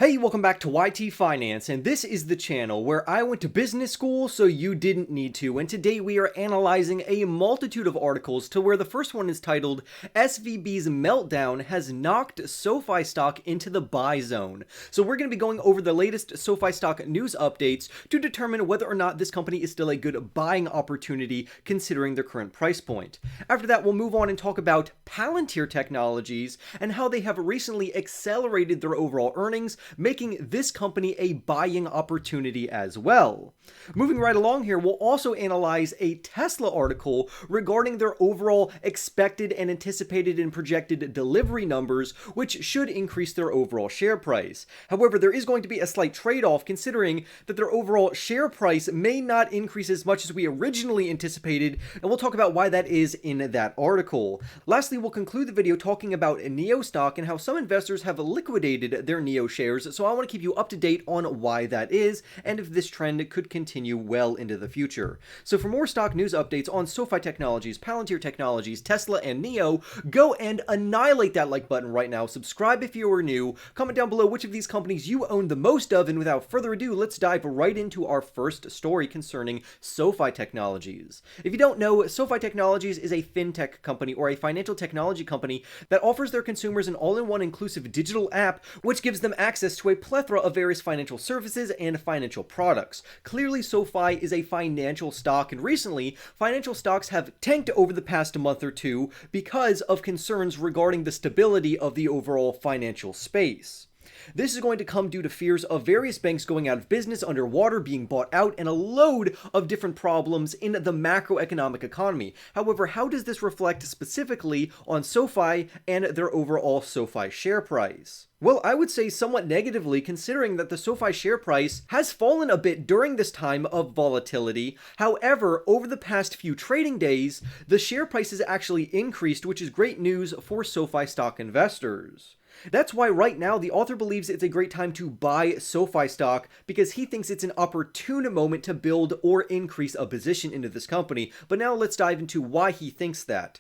Hey, welcome back to YT Finance, and this is the channel where I went to business school so you didn't need to, and today we are analyzing a multitude of articles to where the first one is titled, SVB's Meltdown Has Knocked SoFi Stock into the Buy Zone. So we're going to be going over the latest SoFi stock news updates to determine whether or not this company is still a good buying opportunity considering their current price point. After that, we'll move on and talk about Palantir Technologies and how they have recently accelerated their overall earnings, making this company a buying opportunity as well. Moving right along here, we'll also analyze a Tesla article regarding their overall expected and anticipated and projected delivery numbers, which should increase their overall share price. However, there is going to be a slight trade-off considering that their overall share price may not increase as much as we originally anticipated, and we'll talk about why that is in that article. Lastly, we'll conclude the video talking about NEO stock and how some investors have liquidated their NEO shares, so I want to keep you up to date on why that is and if this trend could continue well into the future. So for more stock news updates on SoFi Technologies, Palantir Technologies, Tesla, and NEO, go and annihilate that like button right now. Subscribe if you are new. Comment down below which of these companies you own the most of, and without further ado, let's dive right into our first story concerning SoFi Technologies. If you don't know, SoFi Technologies is a fintech company or a financial technology company that offers their consumers an all-in-one inclusive digital app which gives them access to a plethora of various financial services and financial products. Clearly, SoFi is a financial stock, and recently, financial stocks have tanked over the past month or two because of concerns regarding the stability of the overall financial space. This is going to come due to fears of various banks going out of business, underwater, being bought out, and a load of different problems in the macroeconomic economy. However, how does this reflect specifically on SoFi and their overall SoFi share price? Well, I would say somewhat negatively, considering that the SoFi share price has fallen a bit during this time of volatility. However, over the past few trading days, the share price has actually increased, which is great news for SoFi stock investors. That's why right now the author believes it's a great time to buy SoFi stock because he thinks it's an opportune moment to build or increase a position into this company. But now let's dive into why he thinks that.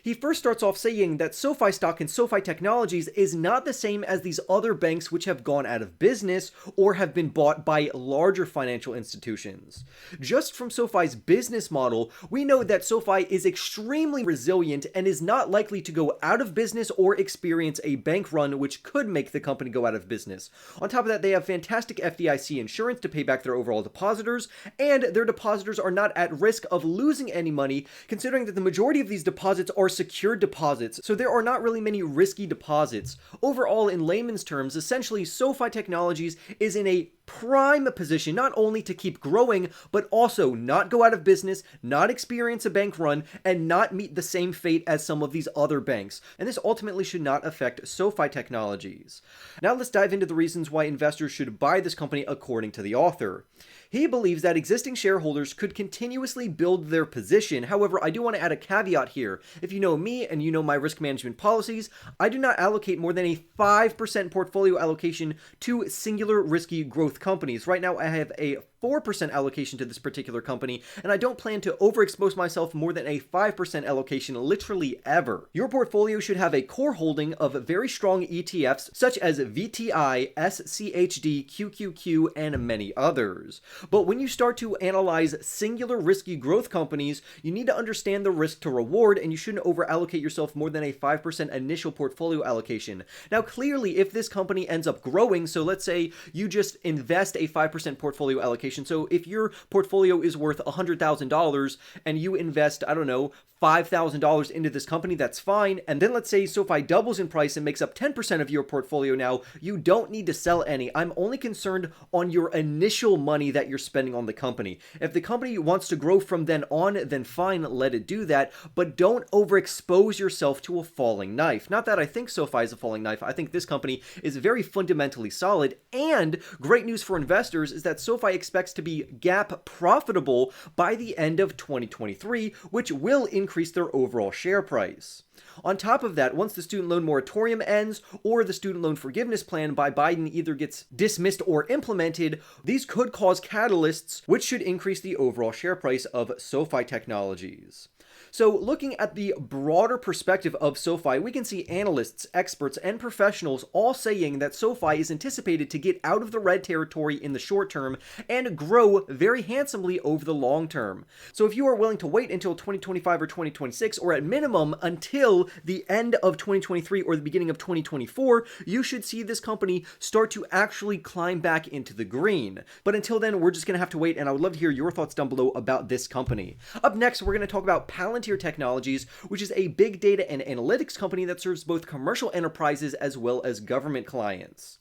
He first starts off saying that SoFi stock and SoFi Technologies is not the same as these other banks which have gone out of business or have been bought by larger financial institutions. Just from SoFi's business model, we know that SoFi is extremely resilient and is not likely to go out of business or experience a bank run which could make the company go out of business. On top of that, they have fantastic FDIC insurance to pay back their overall depositors, and their depositors are not at risk of losing any money considering that the majority of these deposits are secured deposits, so there are not really many risky deposits. Overall, in layman's terms, essentially SoFi Technologies is in a prime position not only to keep growing, but also not go out of business, not experience a bank run, and not meet the same fate as some of these other banks. And this ultimately should not affect SoFi Technologies. Now let's dive into the reasons why investors should buy this company according to the author. He believes that existing shareholders could continuously build their position. However, I do want to add a caveat here. If you know me and you know my risk management policies, I do not allocate more than a 5% portfolio allocation to singular risky growth companies. Right now, I have a 4% allocation to this particular company, and I don't plan to overexpose myself more than a 5% allocation literally ever. Your portfolio should have a core holding of very strong ETFs such as VTI, SCHD, QQQ, and many others. But when you start to analyze singular risky growth companies, you need to understand the risk to reward, and you shouldn't over-allocate yourself more than a 5% initial portfolio allocation. Now, clearly, if this company ends up growing, so let's say you just invest a 5% portfolio allocation. So if your portfolio is worth $100,000 and you invest, I don't know, $5,000 into this company, that's fine. And then let's say SoFi doubles in price and makes up 10% of your portfolio now, you don't need to sell any. I'm only concerned on your initial money that you're spending on the company. If the company wants to grow from then on, then fine, let it do that, but don't overexpose yourself to a falling knife. Not that I think SoFi is a falling knife. I think this company is very fundamentally solid, and great news for investors is that SoFi expects to be GAAP profitable by the end of 2023, which will increase their overall share price. On top of that, once the student loan moratorium ends or the student loan forgiveness plan by Biden either gets dismissed or implemented, these could cause catalysts which should increase the overall share price of SoFi Technologies. So looking at the broader perspective of SoFi, we can see analysts, experts, and professionals all saying that SoFi is anticipated to get out of the red territory in the short term and grow very handsomely over the long term. So if you are willing to wait until 2025 or 2026, or at minimum until the end of 2023 or the beginning of 2024, you should see this company start to actually climb back into the green. But until then, we're just going to have to wait, and I would love to hear your thoughts down below about this company. Up next, we're going to talk about Palantir Technologies, which is a big data and analytics company that serves both commercial enterprises as well as government clients.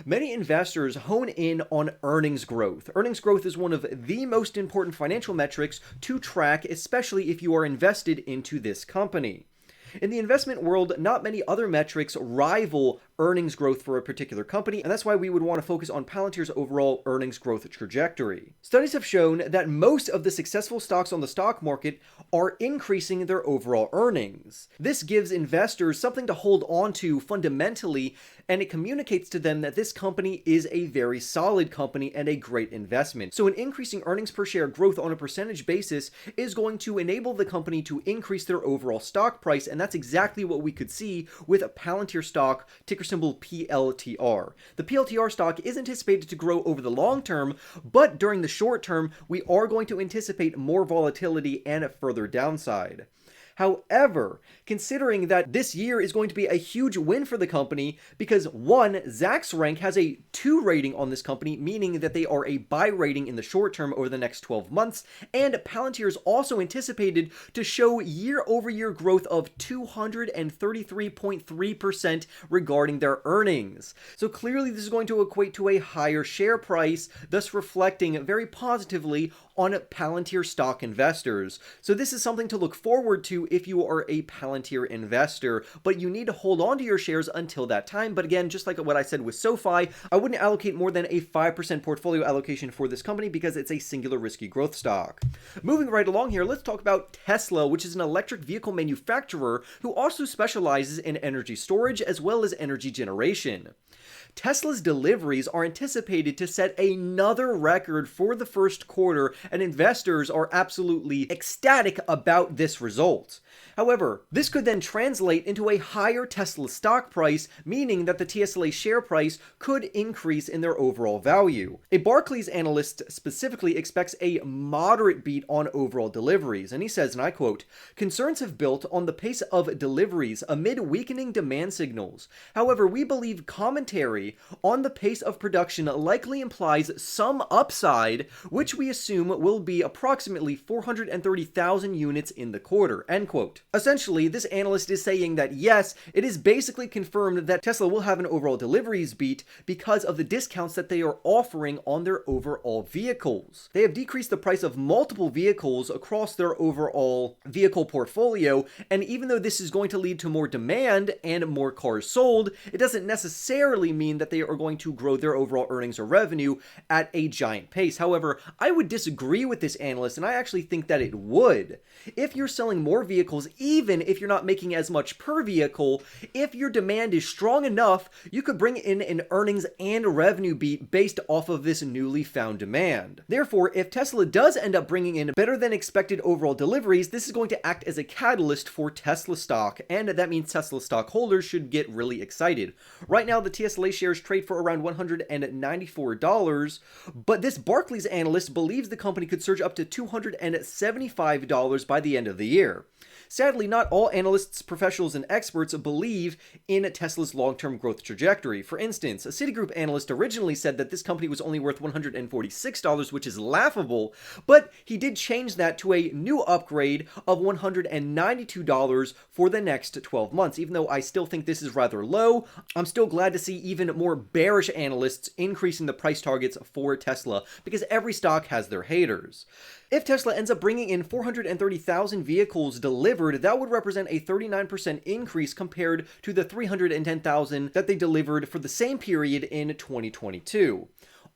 Many investors hone in on earnings growth. Earnings growth is one of the most important financial metrics to track, especially if you are invested into this company. In the investment world, not many other metrics rival earnings growth for a particular company, and that's why we would want to focus on Palantir's overall earnings growth trajectory. Studies have shown that most of the successful stocks on the stock market are increasing their overall earnings. This gives investors something to hold on to fundamentally, and it communicates to them that this company is a very solid company and a great investment. So an increasing earnings per share growth on a percentage basis is going to enable the company to increase their overall stock price, and that's exactly what we could see with a Palantir stock, ticker symbol PLTR. The PLTR stock is anticipated to grow over the long term, but during the short term, we are going to anticipate more volatility and a further downside. However, considering that this year is going to be a huge win for the company because one, Zacks Rank has a 2 rating on this company, meaning that they are a buy rating in the short term over the next 12 months, and Palantir is also anticipated to show year-over-year growth of 233.3% regarding their earnings. So clearly this is going to equate to a higher share price, thus reflecting very positively on Palantir stock investors. So this is something to look forward to if you are a Palantir investor, but you need to hold on to your shares until that time. But again, just like what I said with SoFi, I wouldn't allocate more than a 5% portfolio allocation for this company because it's a singular risky growth stock. Moving right along here, let's talk about Tesla, which is an electric vehicle manufacturer who also specializes in energy storage as well as energy generation. Tesla's deliveries are anticipated to set another record for the first quarter, and investors are absolutely ecstatic about this result. However, this could then translate into a higher Tesla stock price, meaning that the TSLA share price could increase in their overall value. A Barclays analyst specifically expects a moderate beat on overall deliveries, and he says, and I quote, "Concerns have built on the pace of deliveries amid weakening demand signals. However, we believe commentary on the pace of production likely implies some upside, which we assume will be approximately 430,000 units in the quarter," end quote. Essentially, this analyst is saying that yes, it is basically confirmed that Tesla will have an overall deliveries beat because of the discounts that they are offering on their overall vehicles. They have decreased the price of multiple vehicles across their overall vehicle portfolio, and even though this is going to lead to more demand and more cars sold, it doesn't necessarily mean that they are going to grow their overall earnings or revenue at a giant pace. However, I would disagree with this analyst, and I actually think that it would. If you're selling more vehicles, even if you're not making as much per vehicle, if your demand is strong enough, you could bring in an earnings and revenue beat based off of this newly found demand. Therefore, if Tesla does end up bringing in better than expected overall deliveries, this is going to act as a catalyst for Tesla stock, and that means Tesla stockholders should get really excited. Right now, the TSLA shares trade for around $194, but this Barclays analyst believes the company could surge up to $275 by the end of the year. Sadly, not all analysts, professionals, and experts believe in Tesla's long-term growth trajectory. For instance, a Citigroup analyst originally said that this company was only worth $146, which is laughable, but he did change that to a new upgrade of $192 for the next 12 months. Even though I still think this is rather low, I'm still glad to see even more bearish analysts increasing the price targets for Tesla, because every stock has their haters. If Tesla ends up bringing in 430,000 vehicles delivered, that would represent a 39% increase compared to the 310,000 that they delivered for the same period in 2022.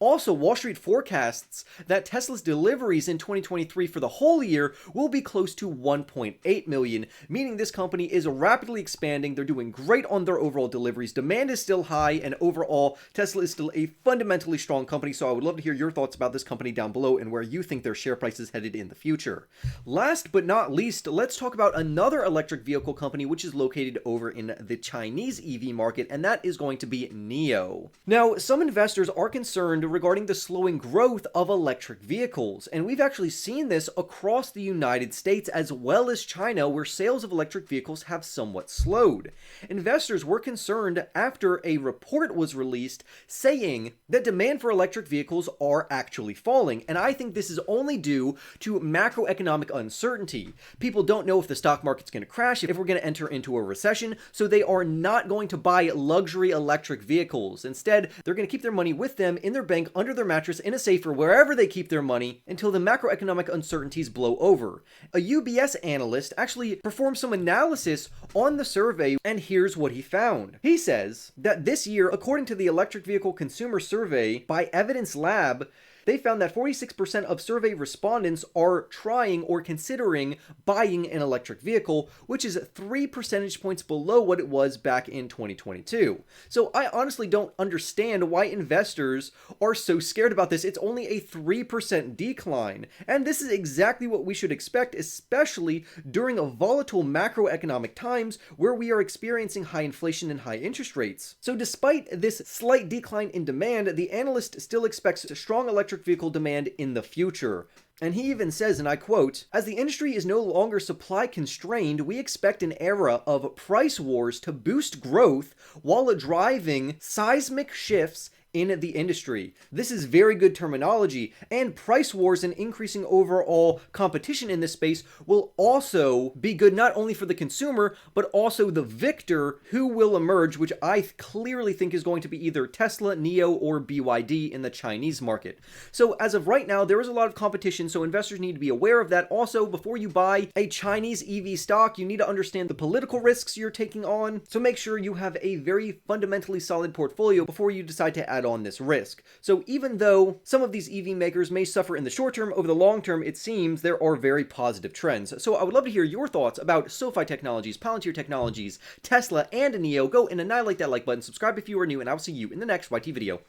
Also, Wall Street forecasts that Tesla's deliveries in 2023 for the whole year will be close to 1.8 million, meaning this company is rapidly expanding. They're doing great on their overall deliveries. Demand is still high, and overall, Tesla is still a fundamentally strong company. So I would love to hear your thoughts about this company down below and where you think their share price is headed in the future. Last but not least, let's talk about another electric vehicle company which is located over in the Chinese EV market, and that is going to be NIO. Now, some investors are concerned regarding the slowing growth of electric vehicles, and we've actually seen this across the United States as well as China, where sales of electric vehicles have somewhat slowed. Investors were concerned after a report was released saying that demand for electric vehicles are actually falling, and I think this is only due to macroeconomic uncertainty. People don't know if the stock market's going to crash, if we're going to enter into a recession, so they are not going to buy luxury electric vehicles. Instead, they're going to keep their money with them in their bank, under their mattress, in a safe, or wherever they keep their money until the macroeconomic uncertainties blow over. A UBS analyst actually performed some analysis on the survey, and here's what he found. He says that this year, according to the Electric Vehicle Consumer Survey by Evidence Lab, they found that 46% of survey respondents are trying or considering buying an electric vehicle, which is 3 percentage points below what it was back in 2022. So I honestly don't understand why investors are so scared about this. It's only a 3% decline, and this is exactly what we should expect, especially during a volatile macroeconomic times where we are experiencing high inflation and high interest rates. So despite this slight decline in demand, the analyst still expects strong electric vehicle demand in the future. And he even says, and I quote, "As the industry is no longer supply constrained, we expect an era of price wars to boost growth while driving seismic shifts in the industry." This is very good terminology, and price wars and increasing overall competition in this space will also be good not only for the consumer, but also the victor who will emerge, which I clearly think is going to be either Tesla, NIO, or BYD in the Chinese market. So as of right now, there is a lot of competition, so investors need to be aware of that. Also, before you buy a Chinese EV stock, you need to understand the political risks you're taking on, so make sure you have a very fundamentally solid portfolio before you decide to add on this risk. So even though some of these EV makers may suffer in the short term, over the long term, it seems there are very positive trends. So I would love to hear your thoughts about Sofi Technologies, Palantir Technologies, Tesla, and NIO. Go and annihilate that like button, subscribe if you are new, and I'll see you in the next YT video.